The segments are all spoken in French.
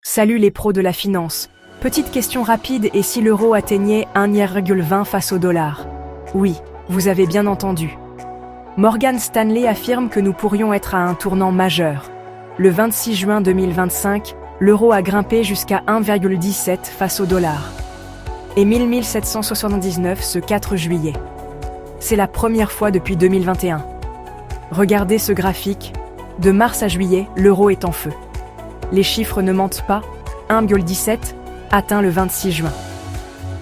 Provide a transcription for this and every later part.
Salut les pros de la finance. Petite question rapide, et si l'euro atteignait 1,20 face au dollar? Oui, vous avez bien entendu. Morgan Stanley affirme que nous pourrions être à un tournant majeur. Le 26 juin 2025, l'euro a grimpé jusqu'à 1,17 face au dollar. Et 1779 ce 4 juillet. C'est la première fois depuis 2021. Regardez ce graphique. De mars à juillet, l'euro est en feu. Les chiffres ne mentent pas, 1,17 atteint le 26 juin.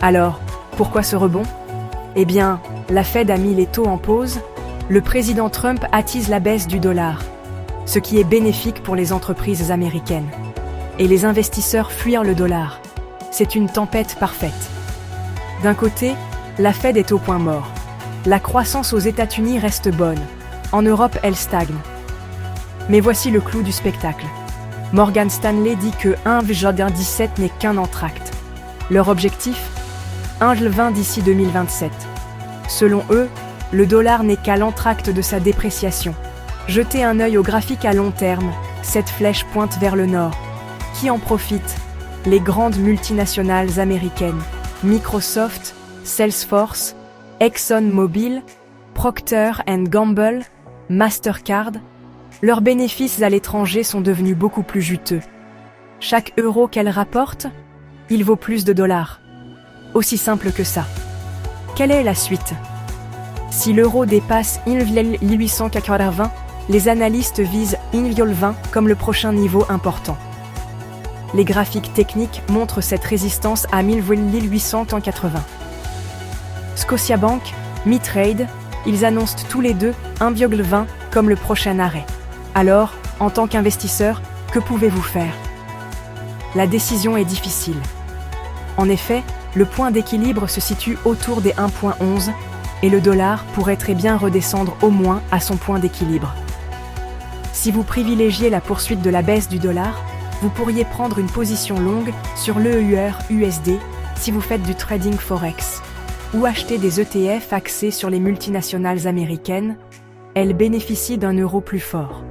Alors, pourquoi ce rebond? Eh bien, la Fed a mis les taux en pause, le président Trump attise la baisse du dollar, ce qui est bénéfique pour les entreprises américaines. Et les investisseurs fuient le dollar. C'est une tempête parfaite. D'un côté, la Fed est au point mort. La croissance aux États-Unis reste bonne. En Europe, elle stagne. Mais voici le clou du spectacle. Morgan Stanley dit que 1,17 n'est qu'un entracte. Leur objectif? 1,20 d'ici 2027. Selon eux, le dollar n'est qu'à l'entracte de sa dépréciation. Jetez un œil au graphique à long terme, cette flèche pointe vers le nord. Qui en profite? Les grandes multinationales américaines, Microsoft, Salesforce, ExxonMobil, Procter & Gamble, Mastercard. Leurs bénéfices à l'étranger sont devenus beaucoup plus juteux. Chaque euro qu'elles rapportent, il vaut plus de dollars. Aussi simple que ça. Quelle est la suite? Si l'euro dépasse 1,880, les analystes visent 1,20 comme le prochain niveau important. Les graphiques techniques montrent cette résistance à 1,880. Scotiabank, Mitrade, ils annoncent tous les deux 1,20 comme le prochain arrêt. Alors, en tant qu'investisseur, que pouvez-vous faire? La décision est difficile. En effet, le point d'équilibre se situe autour des 1,11 et le dollar pourrait très bien redescendre au moins à son point d'équilibre. Si vous privilégiez la poursuite de la baisse du dollar, vous pourriez prendre une position longue sur l'EUR-USD si vous faites du trading forex, ou acheter des ETF axés sur les multinationales américaines. Elles bénéficient d'un euro plus fort.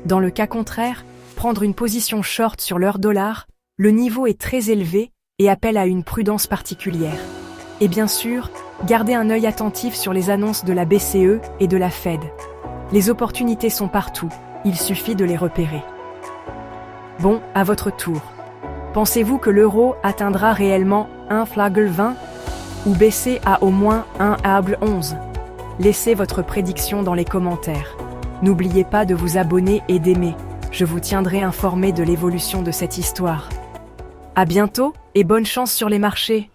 Dans le cas contraire, prendre une position short sur leur dollar, le niveau est très élevé et appelle à une prudence particulière. Et bien sûr, gardez un œil attentif sur les annonces de la BCE et de la Fed. Les opportunités sont partout, il suffit de les repérer. Bon, à votre tour. Pensez-vous que l'euro atteindra réellement 1,20 ou baisser à au moins 1,11? Laissez votre prédiction dans les commentaires. N'oubliez pas de vous abonner et d'aimer. Je vous tiendrai informé de l'évolution de cette histoire. À bientôt et bonne chance sur les marchés.